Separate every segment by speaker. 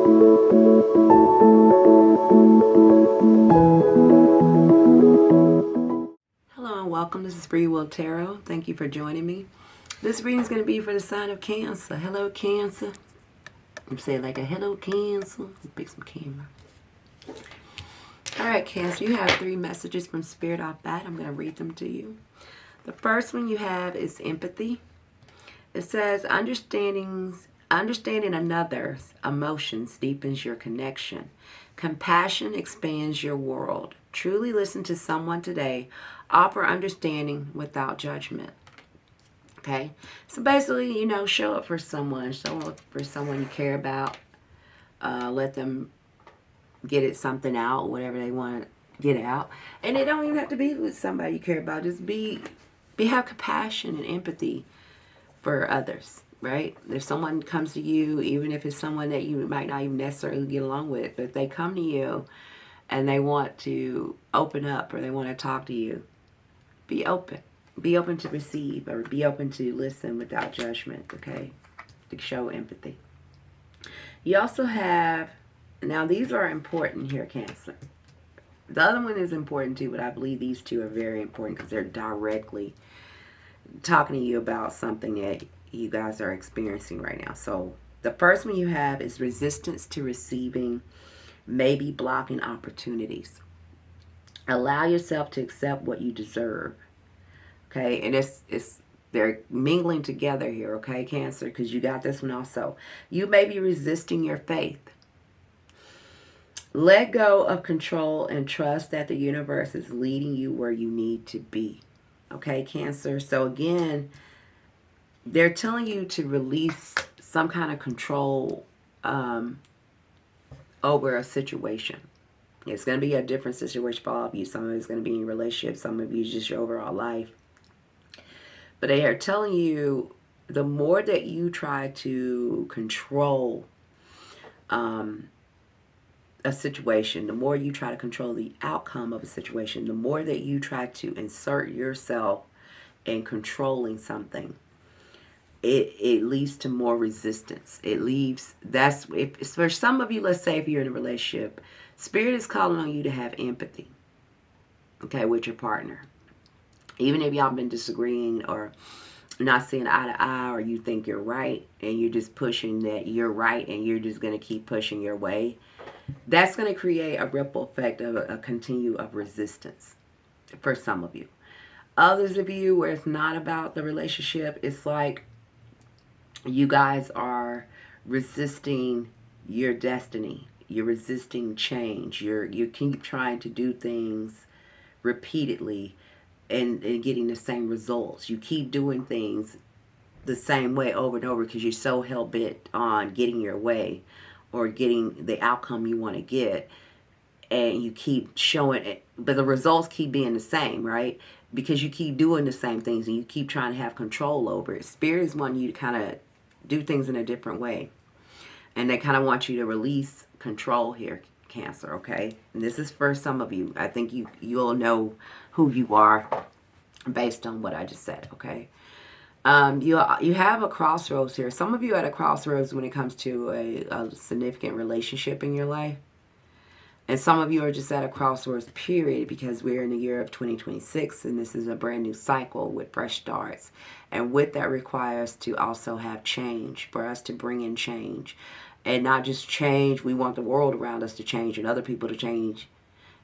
Speaker 1: Hello and welcome. This is Freewill Tarot. Thank you for joining me. This reading is going to be for the sign of Cancer. Hello, Cancer. I'm saying like a hello, Cancer. Pick some camera. All right, Cancer, you have 3 messages from Spirit off bat. I'm going to read them to you. The first one you have is empathy. It says, understanding another's emotions deepens your connection. Compassion expands your world. Truly listen to someone today. Offer understanding without judgment. Okay? So basically, show up for someone. Show up for someone you care about. Let them get something out, whatever they want to get out. And it don't even have to be with somebody you care about. Just have compassion and empathy for others, right? If someone comes to you, even if it's someone that you might not even necessarily get along with, but if they come to you and they want to open up or they want to talk to you, be open. Be open to receive or be open to listen without judgment, okay? To show empathy. You also have, now these are important here, Cancer. The other one is important too, but I believe these 2 are very important because they're directly talking to you about something that you guys are experiencing right now. So the first one you have is resistance to receiving, maybe blocking opportunities. Allow yourself to accept what you deserve. Okay, and they're mingling together here, okay, Cancer, because you got this one also. You may be resisting your faith. Let go of control and trust that the universe is leading you where you need to be. Okay, Cancer. So again, they're telling you to release some kind of control over a situation. It's going to be a different situation for all of you. Some of it's going to be in relationships. Some of you just your overall life. But they are telling you the more that you try to control a situation, the more you try to control the outcome of a situation, the more that you try to insert yourself in controlling something, it leads to more resistance. If for some of you, let's say if you're in a relationship, Spirit is calling on you to have empathy, okay, with your partner. Even if y'all been disagreeing or not seeing eye to eye, or you think you're right and you're just pushing that you're right and you're just going to keep pushing your way, that's going to create a ripple effect of a continue of resistance for some of you. Others of you, where it's not about the relationship, it's like you guys are resisting your destiny. You're resisting change. You keep trying to do things repeatedly and getting the same results. You keep doing things the same way over and over because you're so hell-bent on getting your way or getting the outcome you want to get, and you keep showing it, but the results keep being the same, right? Because you keep doing the same things and you keep trying to have control over it. Spirit is wanting you to kind of do things in a different way, and they kind of want you to release control here, Cancer, okay? And this is for some of you. I think you'll know who you are based on what I just said, okay? You have a crossroads here. Some of you are at a crossroads when it comes to a significant relationship in your life. And some of you are just at a crossroads period because we're in the year of 2026 and this is a brand new cycle with fresh starts. And with that requires to also have change, for us to bring in change. And not just change, we want the world around us to change and other people to change.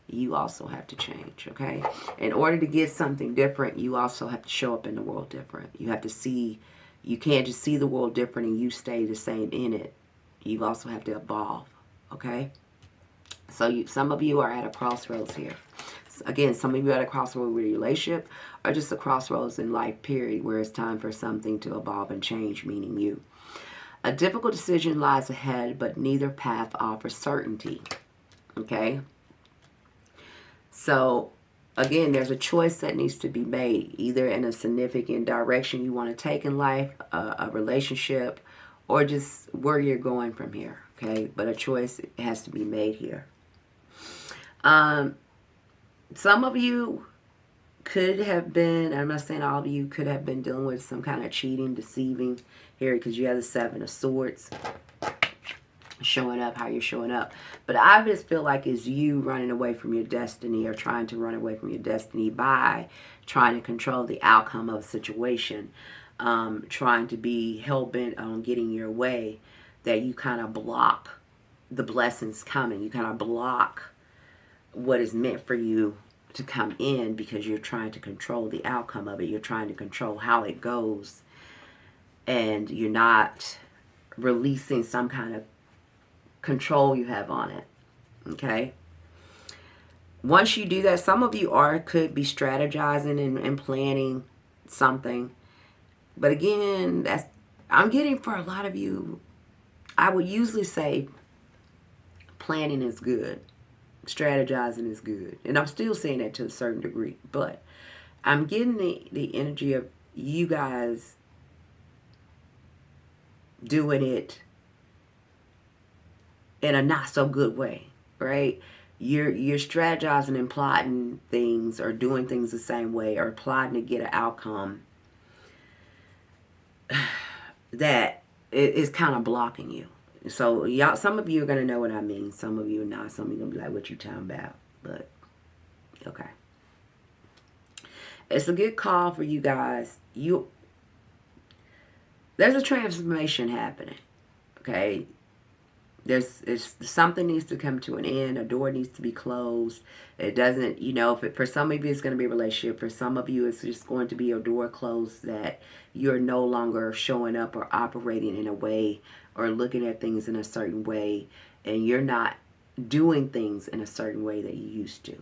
Speaker 1: You also have to change, okay? In order to get something different, you also have to show up in the world different. You have to see, you can't just see the world different and you stay the same in it. You also have to evolve, okay? So some of you are at a crossroads here. Again, some of you are at a crossroads with your relationship or just a crossroads in life period where it's time for something to evolve and change, meaning you. A difficult decision lies ahead, but neither path offers certainty, okay? So, again, there's a choice that needs to be made, either in a significant direction you want to take in life, a relationship, or just where you're going from here, okay? But a choice has to be made here. Some of you could have been, I'm not saying all of you, could have been dealing with some kind of cheating, deceiving here because you have the 7 of Swords. showing up how you're showing up. But I just feel like it's you running away from your destiny, or trying to run away from your destiny by trying to control the outcome of a situation, trying to be hell-bent on getting your way, that you kind of block the blessings coming. You kind of block what is meant for you to come in, because you're trying to control the outcome of it. You're trying to control how it goes, and you're not releasing some kind of control you have on it. Okay, once you do that, some of you could be strategizing and planning something, but again, I'm getting, for a lot of you, I would usually say planning is good, strategizing is good, and I'm still saying that to a certain degree, but I'm getting the energy of you guys doing it in a not so good way, right? You're strategizing and plotting things, or doing things the same way, or plotting to get an outcome that is kind of blocking you. So y'all, some of you are gonna know what I mean. Some of you are not. Some of you are gonna be like, "What you talking about?" But okay, it's a good call for you guys. There's a transformation happening. Okay, something needs to come to an end. A door needs to be closed. It doesn't, for some of you it's going to be a relationship. For some of you it's just going to be a door closed, that you're no longer showing up or operating in a way, or looking at things in a certain way, and you're not doing things in a certain way that you used to.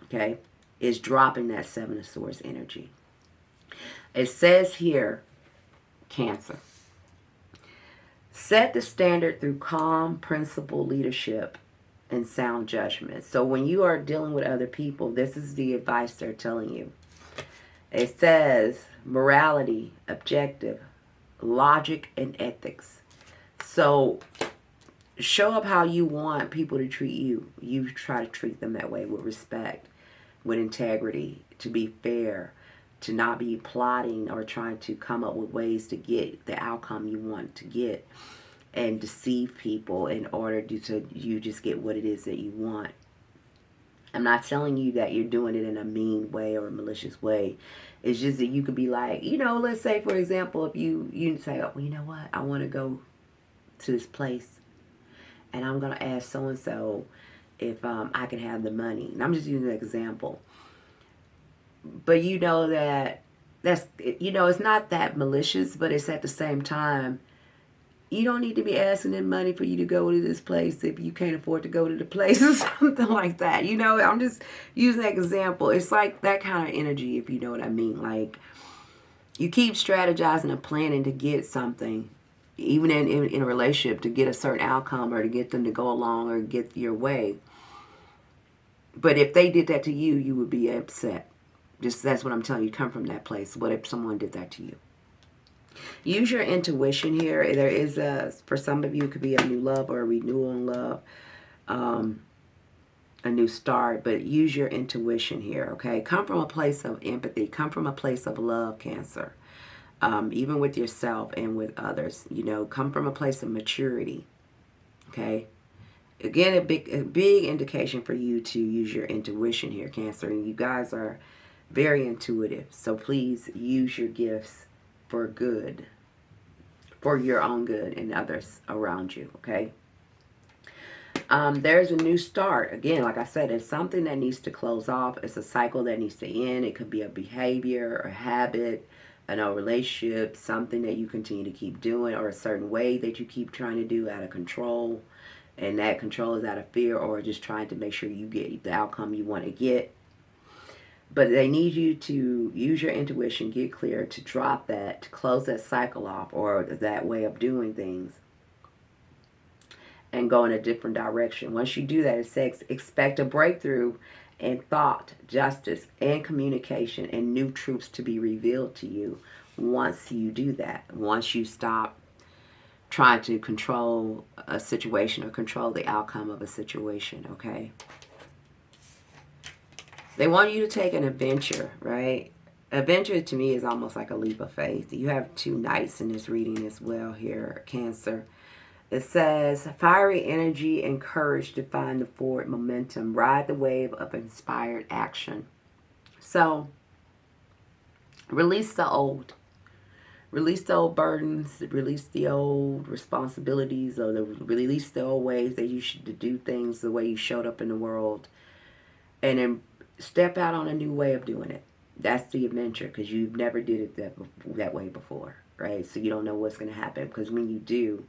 Speaker 1: Okay, it's dropping that Seven of Swords energy. It says here, Cancer, set the standard through calm, principled leadership and sound judgment. So when you are dealing with other people, this is the advice they're telling you. It says morality, objective, logic, and ethics. So show up how you want people to treat you. You try to treat them that way, with respect, with integrity, to be fair, to not be plotting or trying to come up with ways to get the outcome you want to get, and deceive people in order to you just get what it is that you want. I'm not telling you that you're doing it in a mean way or a malicious way. It's just that you could be like, let's say, for example, if you say, "Oh, well, you know what? I want to go to this place, and I'm going to ask so-and-so if I can have the money." And I'm just using an example. But it's not that malicious, but it's at the same time, you don't need to be asking them money for you to go to this place if you can't afford to go to the place, or something like that. I'm just using that example. It's like that kind of energy, if you know what I mean. Like, you keep strategizing and planning to get something, even in a relationship, to get a certain outcome, or to get them to go along or get your way. But if they did that to you, you would be upset. That's what I'm telling you. Come from that place. What if someone did that to you? Use your intuition here. There is for some of you, it could be a new love or a renewal in love, a new start. But use your intuition here, okay? Come from a place of empathy. Come from a place of love, Cancer. Even with yourself and with others. Come from a place of maturity, okay? Again, a big indication for you to use your intuition here, Cancer. And you guys are very intuitive. So please use your gifts for good, for your own good and others around you, okay? There's a new start. Again, like I said, it's something that needs to close off. It's a cycle that needs to end. It could be a behavior, a habit, an old relationship, something that you continue to keep doing, or a certain way that you keep trying to do out of control. And that control is out of fear, or just trying to make sure you get the outcome you want to get. But they need you to use your intuition, get clear, to drop that, to close that cycle off, or that way of doing things, and go in a different direction. Once you do that, it says expect a breakthrough in thought, justice, and communication, and new truths to be revealed to you once you do that. Once you stop trying to control a situation or control the outcome of a situation, okay? They want you to take an adventure, right? Adventure to me is almost like a leap of faith. You have two knights in this reading as well here, Cancer. It says, fiery energy and courage to find the forward momentum. Ride the wave of inspired action. So, release the old. Release the old burdens. Release the old responsibilities. Or release the old ways that you should do things the way you showed up in the world. And then step out on a new way of doing it. That's the adventure, because you've never did it that way before, right? So you don't know what's going to happen, because when you do,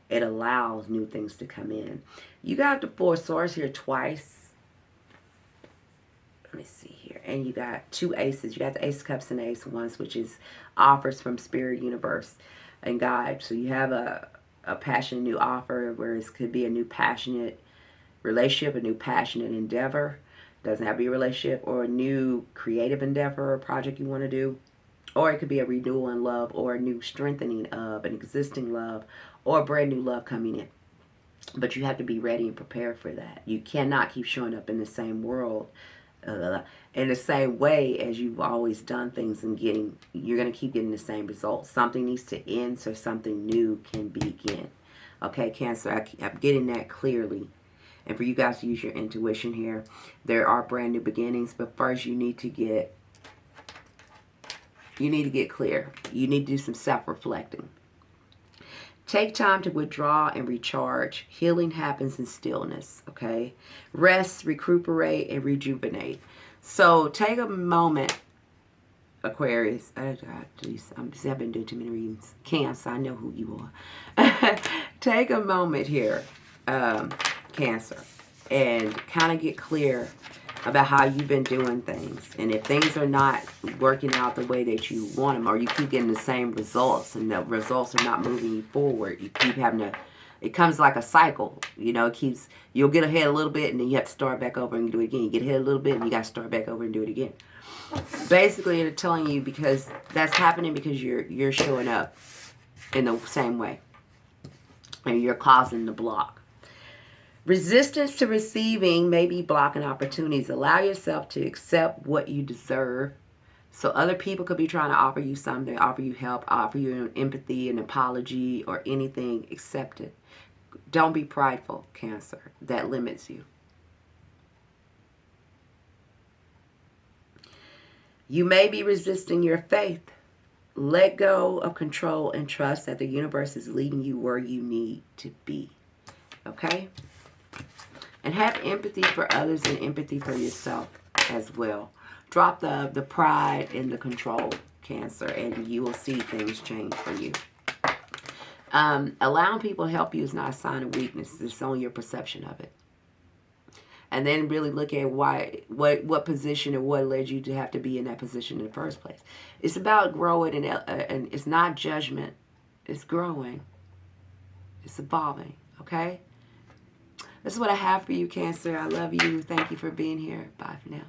Speaker 1: it allows new things to come in. You got the Four Swords here twice. Let me see here. And you got two aces. You got the Ace of Cups and Ace of Wands, which is offers from Spirit, Universe, and God. So you have a passionate new offer, where it could be a new passionate relationship, a new passionate endeavor. Doesn't have to be a relationship, or a new creative endeavor or project you want to do. Or it could be a renewal in love, or a new strengthening of an existing love, or a brand new love coming in. But you have to be ready and prepared for that. You cannot keep showing up in the same world, in the same way as you've always done things, and you're going to keep getting the same results. Something needs to end so something new can begin. Okay, Cancer, I'm getting that clearly. And for you guys to use your intuition here, there are brand new beginnings, but first you need to get clear. You need to do some self-reflecting. Take time to withdraw and recharge. Healing happens in stillness, okay? Rest, recuperate, and rejuvenate. So take a moment, Aquarius. Oh, God, please. I've been doing too many readings. Cancer, I know who you are. Take a moment here, Cancer, and kind of get clear about how you've been doing things. And if things are not working out the way that you want them, or you keep getting the same results and the results are not moving you forward, you keep having to, it comes like a cycle. You know, you'll get ahead a little bit and then you have to start back over and do it again. You get ahead a little bit and you got to start back over and do it again. Basically, they're telling you, because that's happening because you're showing up in the same way. And you're causing the block. Resistance to receiving may be blocking opportunities. Allow yourself to accept what you deserve. So other people could be trying to offer you something, offer you help, offer you empathy, an apology, or anything. Accept it. Don't be prideful, Cancer. That limits you. You may be resisting your faith. Let go of control and trust that the universe is leading you where you need to be. Okay? And have empathy for others and empathy for yourself as well. Drop the pride and the control, Cancer, and you will see things change for you. Allowing people to help you is not a sign of weakness. It's only your perception of it. And then really look at what position or what led you to have to be in that position in the first place. It's about growing, and it's not judgment. It's growing. It's evolving, okay? This is what I have for you, Cancer. I love you. Thank you for being here. Bye for now.